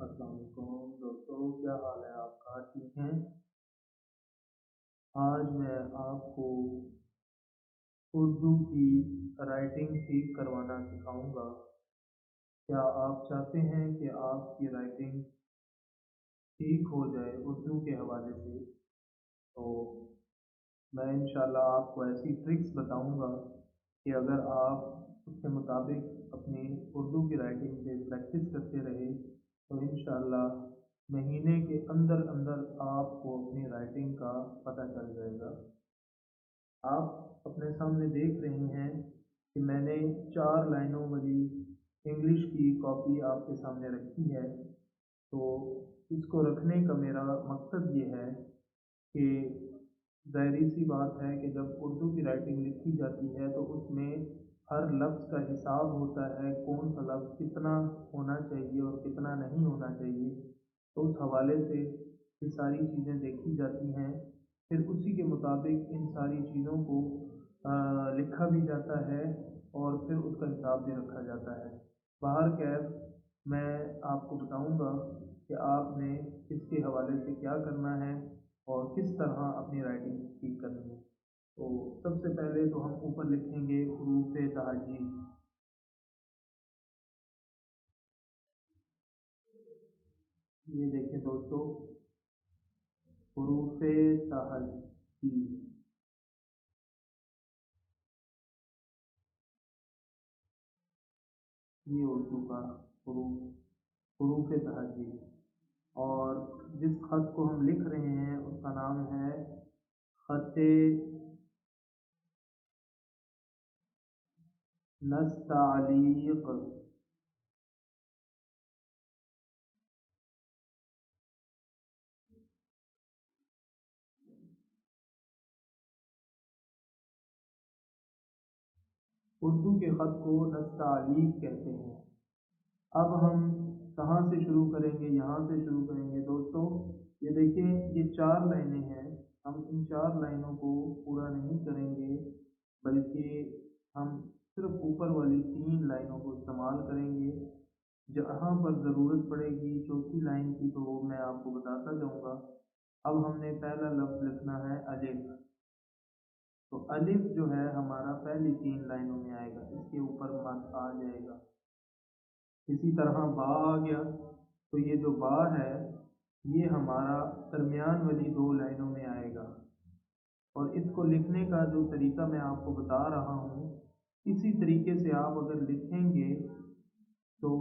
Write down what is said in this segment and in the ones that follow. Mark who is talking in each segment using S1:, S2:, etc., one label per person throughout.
S1: अस्सलाम वालेकुम दोस्तों, क्या हाल है आपका? ठीक हैं? आज मैं आपको उर्दू की राइटिंग ठीक करवाना सिखाऊंगा। क्या आप चाहते हैं कि आपकी राइटिंग ठीक हो जाए उर्दू के हवाले से? तो मैं इंशाल्लाह आपको ऐसी ट्रिक्स बताऊंगा कि अगर आप उसके मुताबिक अपनी उर्दू की राइटिंग पे प्रैक्टिस करते रहे तो इंशाल्लाह महीने के अंदर अंदर आपको अपनी राइटिंग का पता चल जाएगा। आप अपने सामने देख रहे हैं कि मैंने 4 लाइनों वाली इंग्लिश की कॉपी आपके सामने रखी है। तो इसको रखने का मेरा मकसद ये है कि ज़ाहिर सी बात है कि जब उर्दू की राइटिंग लिखी जाती है तो उसमें हर लफ्ज़ का हिसाब होता है, कौन सा लफ्ज़ कितना होना चाहिए और कितना नहीं होना चाहिए। तो उस हवाले से ये सारी चीज़ें देखी जाती हैं। फिर उसी के मुताबिक इन सारी चीज़ों को लिखा भी जाता है और फिर उसका हिसाब भी रखा जाता है। बाहर कैफ मैं आपको बताऊंगा कि आपने इसके हवाले से क्या करना है और किस तरह अपनी राइटिंग ठीक करनी है। तो सबसे पहले तो हम ऊपर लिखेंगे हरूफ तहजी। ये देखें दोस्तों, हरूफ तहजी, ये उर्दू का हरूफ हरूफ तहजी। और जिस खत को हम लिख रहे हैं उसका नाम है खत नस्तालीक। उर्दू के ख़त को नस्तालीक कहते हैं। अब हम कहाँ से शुरू करेंगे? यहाँ से शुरू करेंगे दोस्तों। ये देखें, ये 4 लाइनें हैं। हम इन 4 लाइनों को पूरा नहीं करेंगे, बल्कि हम सिर्फ ऊपर वाली 3 लाइनों को इस्तेमाल करेंगे। जहाँ पर ज़रूरत पड़ेगी चौथी लाइन की तो वो मैं आपको बताता जाऊँगा। अब हमने पहला लफ्ज़ लिखना है अलिफ। तो अलिफ जो है हमारा पहली 3 लाइनों में आएगा, इसके ऊपर मद आ जाएगा। इसी तरह बा आ गया, तो ये जो बा है ये हमारा दरमियान वाली 2 लाइनों में आएगा। और इसको लिखने का जो तरीका मैं आपको बता रहा हूँ, इसी तरीके से आप अगर लिखेंगे तो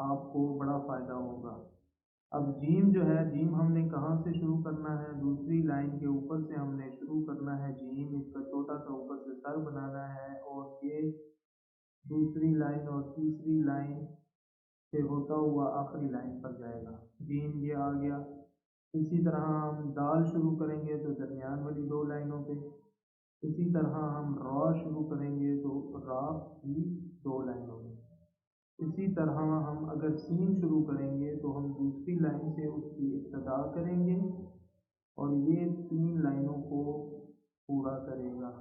S1: आपको बड़ा फ़ायदा होगा। अब जीम जो है, जीम हमने कहाँ से शुरू करना है? दूसरी लाइन के ऊपर से हमने शुरू करना है जीम। इसका छोटा सा ऊपर से सर बनाना है और ये दूसरी लाइन और तीसरी लाइन से होता हुआ आखिरी लाइन पर जाएगा। जीम ये आ गया। इसी तरह हम दाल शुरू करेंगे तो दरमियान वाली 2 लाइनों पे। इसी तरह हम रॉ शुरू करेंगे तो रा की 2 लाइनों में। इसी तरह हम अगर सीन शुरू करेंगे तो हम दूसरी लाइन से उसकी इब्तदा करेंगे और ये 3 लाइनों को पूरा करेगा।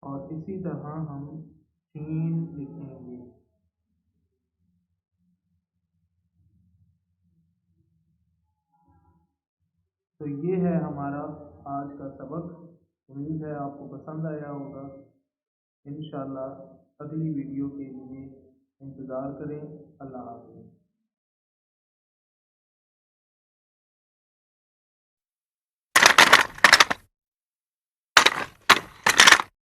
S1: और इसी तरह हम शीन लिखेंगे। तो ये है हमारा आज का सबक। उम्मीद है आपको पसंद आया होगा। इंशाल्लाह अगली वीडियो के लिए इंतज़ार करें। अल्लाह हाफ़िज़।